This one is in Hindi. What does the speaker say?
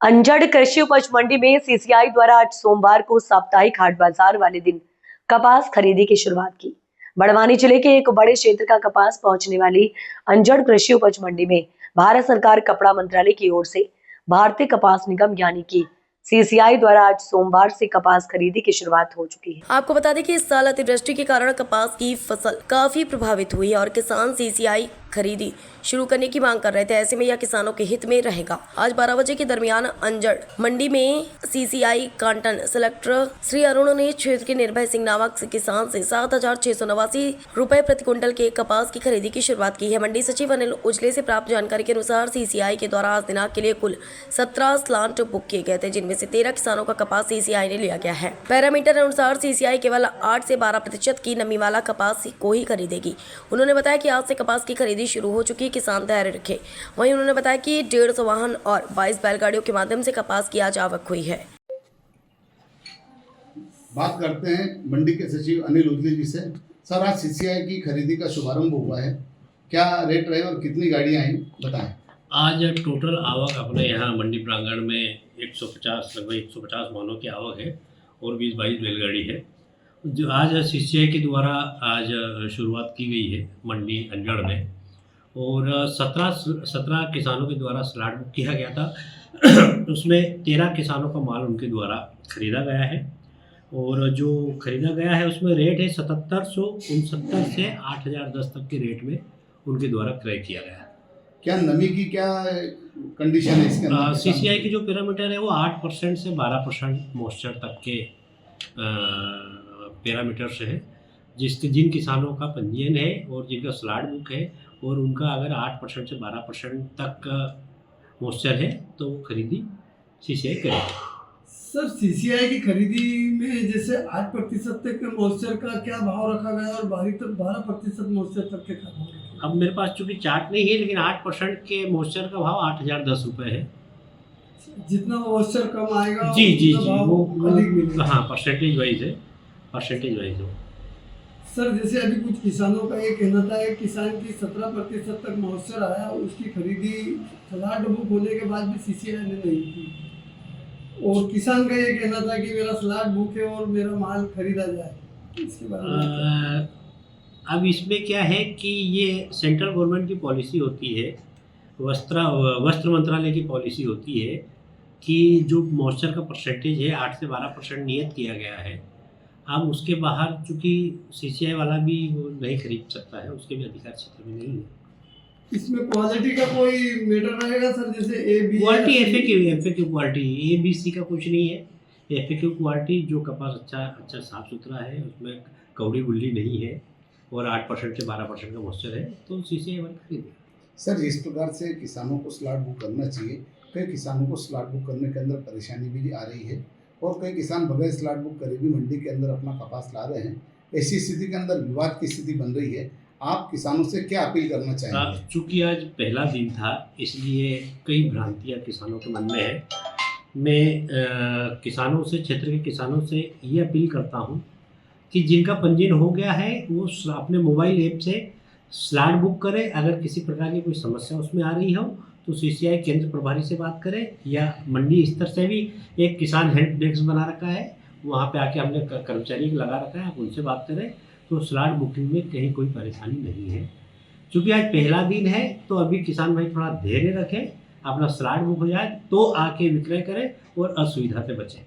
अंजड़ कृषि उपज मंडी में सीसीआई द्वारा आज सोमवार को साप्ताहिक हाट बाजार वाले दिन कपास खरीदी की शुरुआत की। बड़वानी जिले के एक बड़े क्षेत्र का कपास पहुंचने वाली अंजड़ कृषि उपज मंडी में भारत सरकार कपड़ा मंत्रालय की ओर से भारतीय कपास निगम यानी कि सीसीआई द्वारा आज सोमवार से कपास खरीदी की शुरुआत हो चुकी है। आपको बता दें कि इस साल अतिवृष्टि के कारण कपास की फसल काफी प्रभावित हुई और किसान सीसीआई खरीदी शुरू करने की मांग कर रहे थे। ऐसे में यह किसानों के हित में रहेगा। आज 12 बजे के दरमियान अंजड़ मंडी में सीसीआई कांटन सेलेक्टर श्री अरुण ने क्षेत्र के निर्भय सिंह नामक किसान से 7,689 रुपए प्रति क्विंटल के कपास की खरीदी की शुरुआत की है। मंडी सचिव अनिल उजले से प्राप्त जानकारी के अनुसार सीसीआई के द्वारा आज दिनांक के लिए कुल 17 स्लाट बुक किए गए थे, जिनमें से 13 किसानों का कपास सीसीआई ने लिया गया है। पैरामीटर अनुसार सीसीआई केवल 8 से 12% की नमी वाला कपास को ही खरीदेगी। उन्होंने बताया कि आज से कपास की खरीदी शुरू हो चुकी, किसान तैयारी रखे। वहीं उन्होंने बताया कि 150 वाहन और 22 बैलगाड़ियों के माध्यम से कपास की आज आवक हुई है। बात करते हैं मंडी के सचिव अनिल उजले जी से। सर, आज सीसीआई की खरीदी का शुभारंभ हुआ है, क्या रेट रहे और कितनी गाड़ियां आई, बताएं। आज टोटल आवक अपने यहाँ मंडी प्रांगण में 150 लगभग 150 वाहनों की आवक है और 20-22 बैलगाड़ी है। जो आज सीसीआई के द्वारा आज शुरुआत की गई है मंडी अंजड़ में, और 17 किसानों के द्वारा स्लाट बुक किया गया था। उसमें 13 किसानों का माल उनके द्वारा खरीदा गया है, और जो खरीदा गया है उसमें रेट है 7,769 से 8,010 तक के रेट में उनके द्वारा क्रय किया गया है। क्या नमी की क्या कंडीशन है इसके अंदर? सीसीआई की जो पैरामीटर है वो 8% से 12% मॉइस्चर तक के पैरामीटर से है, जिन किसानों का पंजीयन है और जिनका स्लाट बुक है और उनका अगर 8% से 12% तक मॉइस्चर है तो वो खरीदी सीसीआई करेगी। सर, सीसीआई की खरीदी में जैसे 8% तक के मॉइस्चर का क्या भाव रखा गया और 12% मॉइस्चर तक के क्या भाव रखा गया? अब मेरे पास चूँकि चार्ट नहीं है, लेकिन 8% के मॉइस्चर का भाव 8,010 रुपये है। जितना मॉइस्चर कम आएगा जी वो अधिक मिलेगा। हाँ, परसेंटेज वाइज है। हो। सर, जैसे अभी कुछ किसानों का ये कहना था कि किसान की 17% तक मॉइस्चर आया, उसकी खरीदी स्लाट बुक होने के बाद भी सीसीआई ने नहीं की, और किसान का ये कहना था कि मेरा स्लाट बुक है और मेरा माल खरीदा जाए। इसके बारे में अब इसमें क्या है कि ये सेंट्रल गवर्नमेंट की पॉलिसी होती है, वस्त्र मंत्रालय की पॉलिसी होती है कि जो मॉइस्चर का परसेंटेज है 8 से 12% नियत किया गया है। अब उसके बाहर चूँकि सीसीआई वाला भी वो नहीं खरीद सकता है, उसके भी अधिकार क्षेत्र में नहीं है। इसमें क्वालिटी का कोई मैटर रहेगा सर? जैसे क्वालिटी एफएक्यू क्वालिटी ABC का कुछ नहीं है। एफएक्यू क्वालिटी जो कपास अच्छा साफ सुथरा है, उसमें कौड़ी गुल्ली नहीं है और 8% से 12% का मॉइस्चर है, तो सीसीआई वाला खरीदेगा। सर, जिस प्रकार से किसानों को स्लाट बुक करना चाहिए, कई किसानों को स्लाट बुक करने के अंदर परेशानी भी आ रही है और कई किसान बगैर स्लाट बुक करे भी मंडी के अंदर अपना कपास ला रहे हैं। ऐसी स्थिति के अंदर विवाद की स्थिति बन रही है, आप किसानों से क्या अपील करना चाहेंगे? चूँकि आज पहला दिन था, इसलिए कई भ्रांतियाँ किसानों के मन में है। मैं किसानों से, क्षेत्र के किसानों से ये अपील करता हूँ कि जिनका पंजीयन हो गया है वो अपने मोबाइल ऐप से स्लाट बुक करें। अगर किसी प्रकार की कोई समस्या उसमें आ रही हो तो सीसीआई केंद्र प्रभारी से बात करें, या मंडी स्तर से भी एक किसान हेल्प डेस्क बना रखा है, वहाँ पे आके हमने कर्मचारी लगा रखा है, आप उनसे बात करें तो स्लाट बुकिंग में कहीं कोई परेशानी नहीं है। चूँकि आज पहला दिन है तो अभी किसान भाई थोड़ा धैर्य रखें, अपना स्लाट बुक हो जाए तो आके विक्रय करें और असुविधा से बचें।